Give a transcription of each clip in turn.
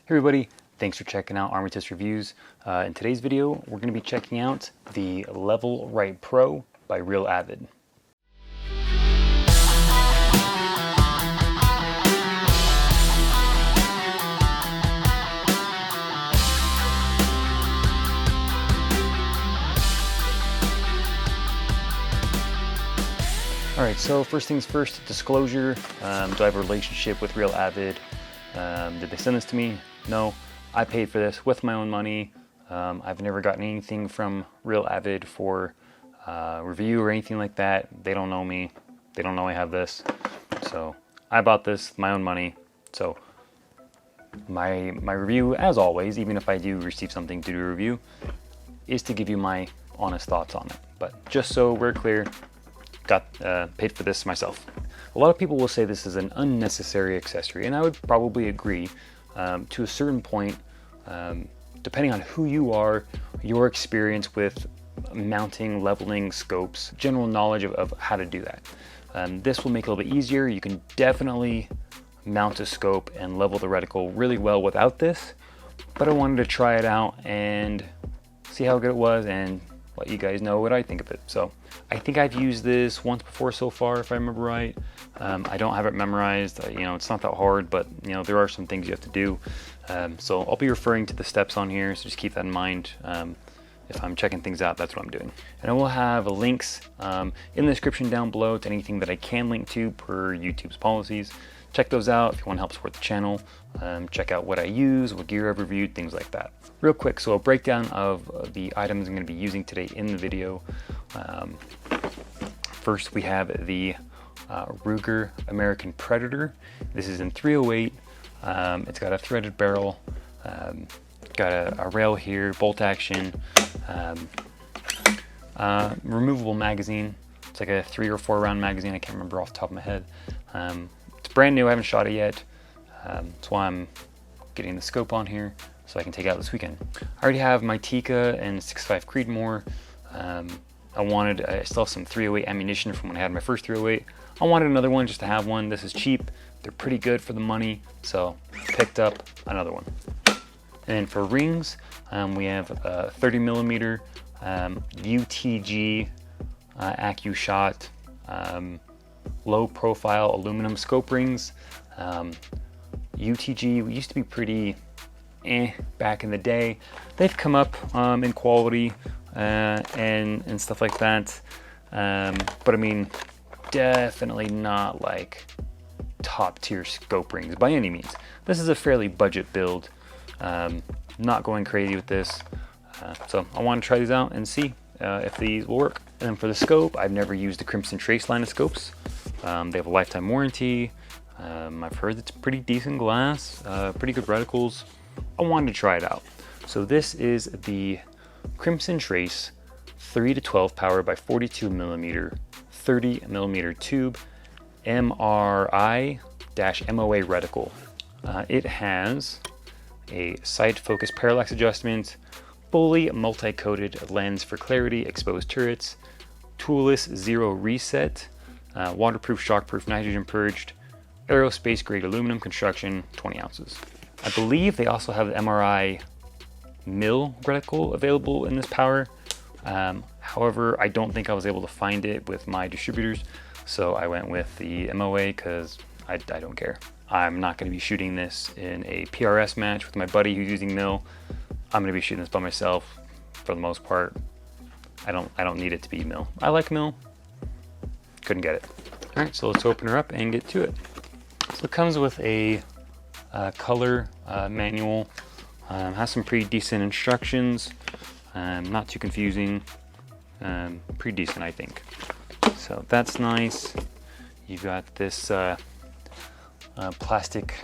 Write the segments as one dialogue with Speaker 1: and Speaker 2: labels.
Speaker 1: everybody, thanks for checking out Armatis Reviews. In today's video, we're going to be checking out the Level Right Pro by Real Avid. Alright, so first things first, disclosure. Do I have a relationship with Real Avid? Did they send this to me? No. I paid for this with my own money. I've never gotten anything from Real Avid for review or anything like that. They don't know me. They don't know I have this. So I bought this with my own money. So my review, as always, even if I do receive something to do a review, is to give you my honest thoughts on it. But just so we're clear, got paid for this myself. A lot of people will say this is an unnecessary accessory, and I would probably agree to a certain point, depending on who you are, your experience with mounting, leveling scopes, general knowledge of how to do that. This will make it a little bit easier. You can definitely mount a scope and level the reticle really well without this, but I wanted to try it out and see how good it was and let you guys know what I think of it. So I think I've used this once before so far, if I remember right. I don't have it memorized. It's not that hard, but there are some things you have to do. So I'll be referring to the steps on here, so just keep that in mind. If I'm checking things out, that's what I'm doing. And I will have links in the description down below to anything that I can link to per YouTube's policies. Check those out if you want to help support the channel. Check out what I use, what gear I've reviewed, things like that. Real quick, so a breakdown of the items I'm going to be using today in the video. First, we have the Ruger American Predator. This is in 308. It's got a threaded barrel, got a rail here, bolt action, removable magazine. It's like a 3 or 4 round magazine. I can't remember off the top of my head. It's brand new. I haven't shot it yet. That's why I'm getting the scope on here so I can take it out this weekend. I already have my Tikka and 6.5 Creedmoor. I still have some 308 ammunition from when I had my first 308. I wanted another one just to have one. This is cheap. They're pretty good for the money, so picked up another one. And then for rings, we have a 30mm UTG AccuShot low profile aluminum scope rings. UTG used to be pretty back in the day. They've come up in quality and stuff like that, but I mean, definitely not like top tier scope rings by any means. This is a fairly budget build, not going crazy with this, so I want to try these out and see if these will work. And then for the scope, I've never used the Crimson Trace line of scopes. They have a lifetime warranty. I've heard it's pretty decent glass, pretty good reticles. I wanted to try it out. So this is the Crimson Trace 3 to 12 power by 42mm 30mm tube MRI-MOA reticle. It has a sight focus parallax adjustment, fully multi-coated lens for clarity, exposed turrets, toolless zero reset, waterproof, shockproof, nitrogen purged, aerospace grade aluminum construction, 20 ounces. I believe they also have the MRI mil reticle available in this power. However, I don't think I was able to find it with my distributors, so I went with the MOA because I don't care. I'm not going to be shooting this in a PRS match with my buddy who's using mil. I'm going to be shooting this by myself for the most part. I don't need it to be mil. I like mil. Couldn't get it. All right, so let's open her up and get to it. So it comes with a color manual. Has some pretty decent instructions. Not too confusing. Pretty decent, I think. So that's nice. You've got this plastic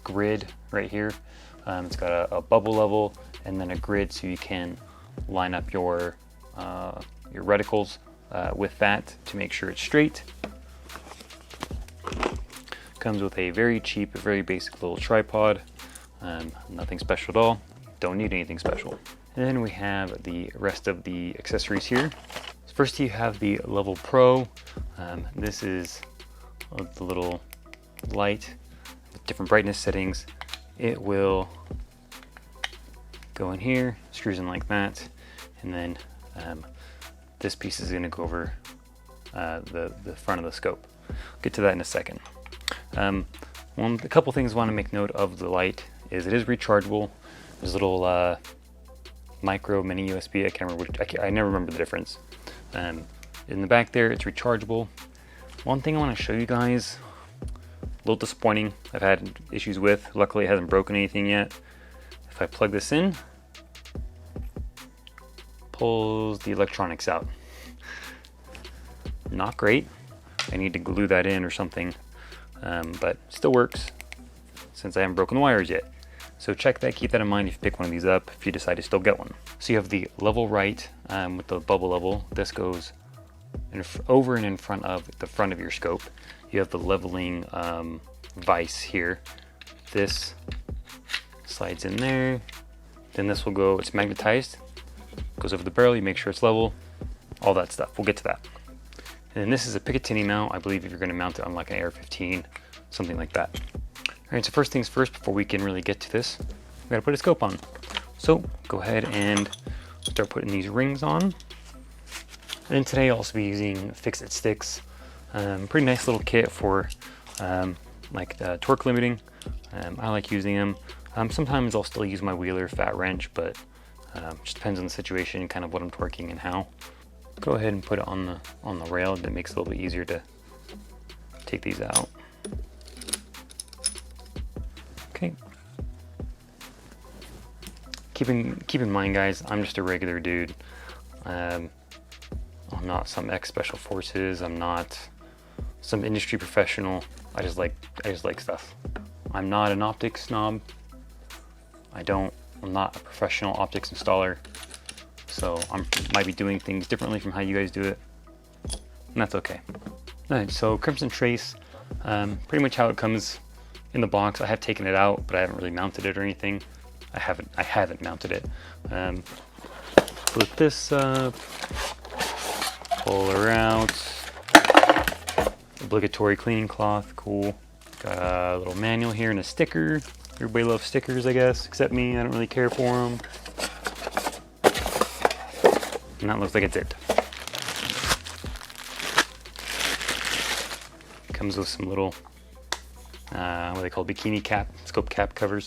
Speaker 1: grid right here. It's got a bubble level and then a grid so you can line up your reticles with that to make sure it's straight. Comes with a very cheap, very basic little tripod. Nothing special at all. Don't need anything special. And then we have the rest of the accessories here. First you have the Level Pro. This is the little light with different brightness settings. it will go in here, screws in like that, and then this piece is going to go over the front of the scope. I'll get to that in a second. A couple things I want to make note of the light is it is rechargeable. There's a little micro mini USB. I can't remember. I never remember the difference. In the back there, it's rechargeable. One thing I want to show you guys, a little disappointing. I've had issues with. Luckily, it hasn't broken anything yet. If I plug this in, pulls the electronics out. Not great. I need to glue that in or something, but still works since I haven't broken the wires yet. So check that, keep that in mind if you pick one of these up, if you decide to still get one. So you have the level right with the bubble level. This goes over and in front of the front of your scope. You have the leveling vise here. This slides in there. Then this will go, it's magnetized, goes over the barrel, you make sure it's level, all that stuff. We'll get to that. And then this is a Picatinny mount, I believe, if you're going to mount it on like an AR-15, something like that. All right, so first things first, before we can really get to this, we gotta put a scope on. So go ahead and start putting these rings on. And today I'll also be using fixed sticks. Pretty nice little kit for like the torque limiting. I like using them. Sometimes I'll still use my Wheeler fat wrench, but just depends on the situation, kind of what I'm torquing and how. Go ahead and put it on the rail. That makes it a little bit easier to take these out. Okay. Keep in mind, guys, I'm just a regular dude. I'm not some ex-special forces. I'm not some industry professional. I just like stuff. I'm not an optics snob. I'm not a professional optics installer. So I might be doing things differently from how you guys do it, and that's okay. All right, so Crimson Trace, pretty much how it comes in the box. I have taken it out, but I haven't really mounted it or anything. I haven't mounted it. Flip this up, pull her out. Obligatory cleaning cloth, cool. Got a little manual here and a sticker. Everybody loves stickers, I guess, except me. I don't really care for them. And that looks like it's it. Comes with some little, what are they called, bikini cap, scope covers.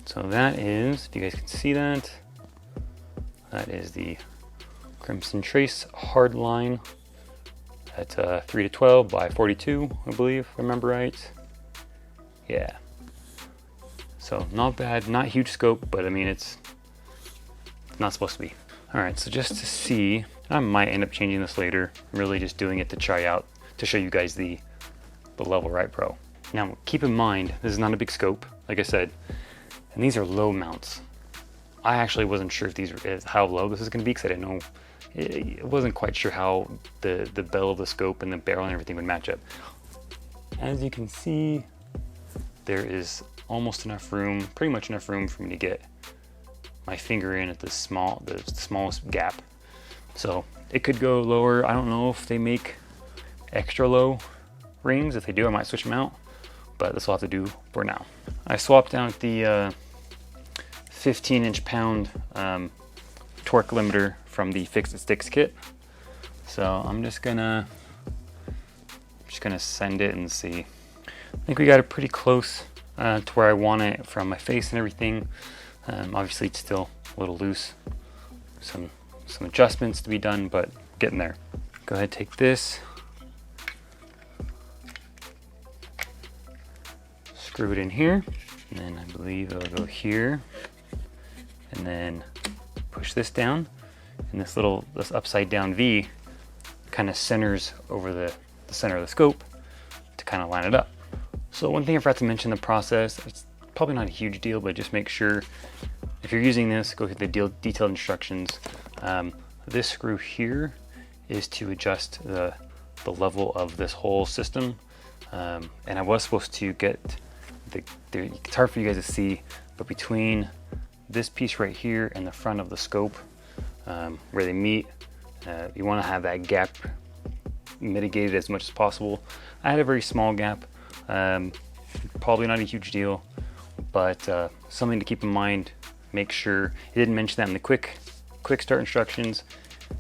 Speaker 1: So that is, if you guys can see that, that is the Crimson Trace hardline at 3 to 12 by 42, I believe, if I remember right. Yeah. So not bad, not huge scope, but I mean, it's not supposed to be. All right, so just to see, I might end up changing this later. I'm really just doing it to try out, to show you guys the Level Right Pro. Now, keep in mind, this is not a big scope, like I said, and these are low mounts. I actually wasn't sure if how low this is gonna be, because I didn't know, I wasn't quite sure how the bell of the scope and the barrel and everything would match up. As you can see, there is almost enough room, pretty much enough room for me to get my finger in at the smallest gap. So it could go lower. I don't know if they make extra low rings. If they do, I might switch them out, but this will have to do for now. I swapped out the 15 pound torque limiter from the Fixed Sticks kit. So I'm just gonna send it and see. I think we got it pretty close to where I want it from my face and everything. Obviously it's still a little loose. Some adjustments to be done, but getting there. Go ahead, take this, screw it in here, and then I believe it'll go here, and then push this down, and this upside down V kind of centers over the center of the scope to kind of line it up. So one thing I forgot to mention in the process, it's probably not a huge deal, but just make sure if you're using this, go through the detailed instructions. This screw here is to adjust the level of this whole system. And I was supposed to get it's hard for you guys to see, but between this piece right here and the front of the scope, where they meet, you want to have that gap mitigated as much as possible. I had a very small gap. Probably not a huge deal, but something to keep in mind. Make sure, it didn't mention that in the quick start instructions.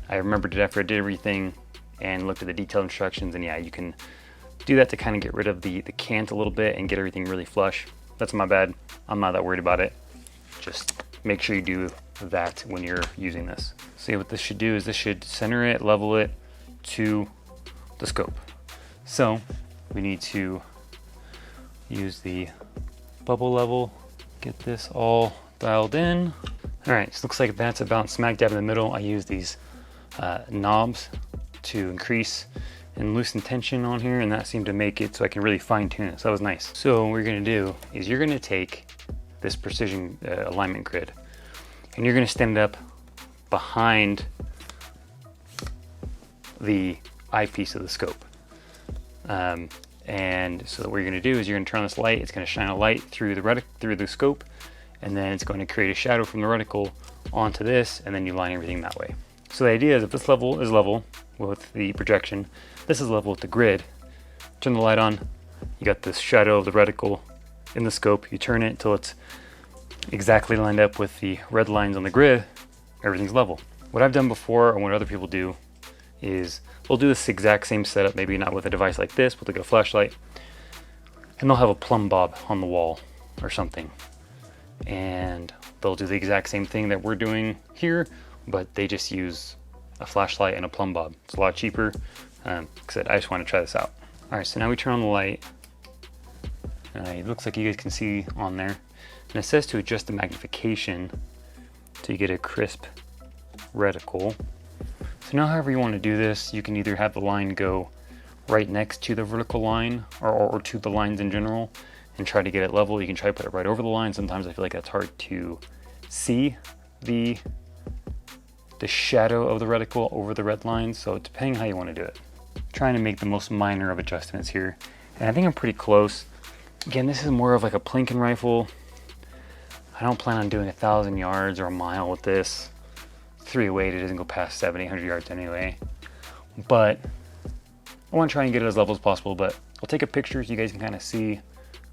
Speaker 1: I remembered it after I did everything and looked at the detailed instructions, and yeah, you can do that to kind of get rid of the cant a little bit and get everything really flush. That's my bad. I'm not that worried about it. Just make sure you do that when you're using this. So what this should do is this should center it, level it to the scope. So we need to use the bubble level, get this all dialed in. All right, so looks like that's about smack dab in the middle. I use these knobs to increase and loosen tension on here, and that seemed to make it so I can really fine tune it. So that was nice. So what we're gonna do is you're gonna take this precision alignment grid and you're gonna stand it up behind the eyepiece of the scope. And so what you're gonna do is you're gonna turn on this light. It's gonna shine a light through the scope, and then it's going to create a shadow from the reticle onto this, and then you line everything that way. So the idea is if this level is level with the projection, this is level with the grid. Turn the light on, you got this shadow of the reticle in the scope. You turn it until it's exactly lined up with the red lines on the grid, everything's level. What I've done before, and what other people do, is they'll do this exact same setup, maybe not with a device like this, but they'll get a flashlight, and they'll have a plumb bob on the wall or something. And they'll do the exact same thing that we're doing here, but they just use a flashlight and a plumb bob. It's a lot cheaper. Like I said, I just want to try this out. All right, so now we turn on the light. It looks like you guys can see on there. And it says to adjust the magnification so you get a crisp reticle. So now however you want to do this, you can either have the line go right next to the vertical line or to the lines in general and try to get it level. You can try to put it right over the line. Sometimes I feel like that's hard to see the shadow of the reticle over the red lines. So depending how you want to do it. Trying to make the most minor of adjustments here. And I think I'm pretty close. Again, this is more of like a plinking rifle. I don't plan on doing 1,000 yards or a mile with this. 308, it doesn't go past 700-800 yards anyway. But I want to try and get it as level as possible, but I'll take a picture so you guys can kind of see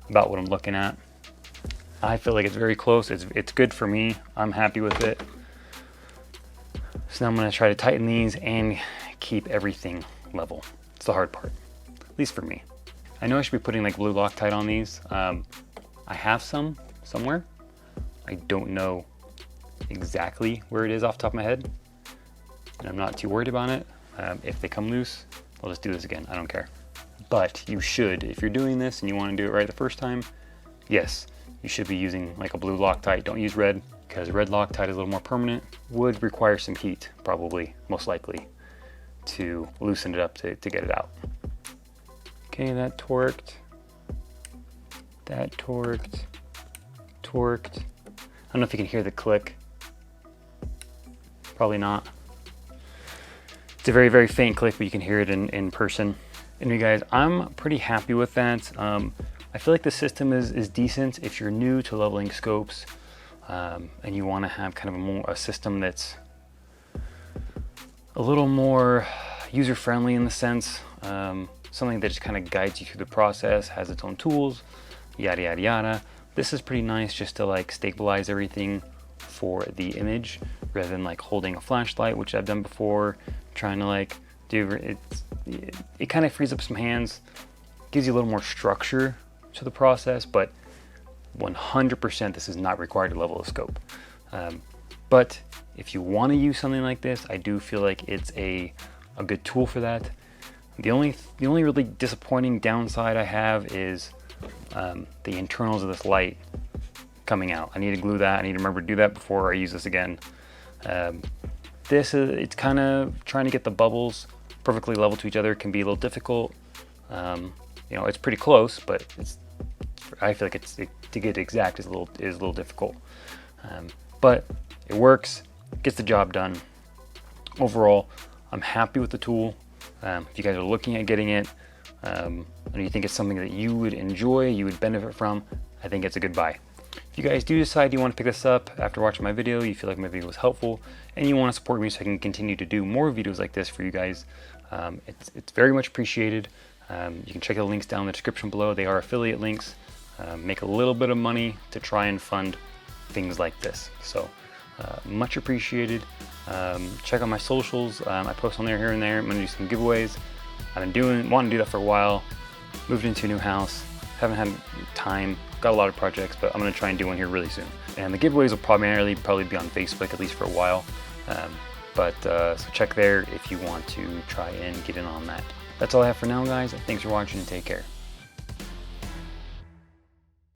Speaker 1: about what I'm looking at. I feel like it's very close. It's good for me. I'm happy with it. So now I'm going to try to tighten these and keep everything level. It's the hard part, at least for me. I know I should be putting like blue Loctite on these. I have some somewhere. I don't know exactly where it is off the top of my head, and I'm not too worried about it. If they come loose, I'll just do this again. I don't care. But you should, if you're doing this and you want to do it right the first time, yes, you should be using like a blue Loctite. Don't use red, because red Loctite is a little more permanent. Would require some heat, probably, most likely, to loosen it up to get it out. Okay, that torqued. That torqued. Torqued. I don't know if you can hear the click. Probably not. It's a very, very faint click, but you can hear it in person. Anyway guys, I'm pretty happy with that. I feel like the system is decent if you're new to leveling scopes and you want to have kind of a system that's a little more user-friendly in the sense, something that just kind of guides you through the process, has its own tools, yada yada yada. This is pretty nice just to like stabilize everything for the image rather than like holding a flashlight, which I've done before, trying to like do it kind of frees up some hands, gives you a little more structure to the process, but 100% this is not required to level a scope. But if you want to use something like this, I do feel like it's a good tool for that. The only really disappointing downside I have is the internals of this light coming out. I need to glue that. I need to remember to do that before I use this again. It's kind of trying to get the bubbles perfectly level to each other can be a little difficult. You know, it's pretty close, but I feel like to get exact is a little difficult. But it works, gets the job done. Overall, I'm happy with the tool. If you guys are looking at getting it, and you think it's something that you would enjoy, you would benefit from, I think it's a good buy. If you guys do decide you want to pick this up after watching my video, you feel like my video was helpful, and you want to support me so I can continue to do more videos like this for you guys, it's very much appreciated. You can check the links down in the description below. They are affiliate links, make a little bit of money to try and fund things like this. So much appreciated. Check out my socials. I post on there here and there. I'm gonna do some giveaways. I've been wanting to do that for a while. Moved into a new house. Haven't had time. Got a lot of projects, but I'm gonna try and do one here really soon. And the giveaways will primarily probably be on Facebook, at least for a while. So check there if you want to try and get in on that. That's all I have for now, guys. Thanks for watching and take care.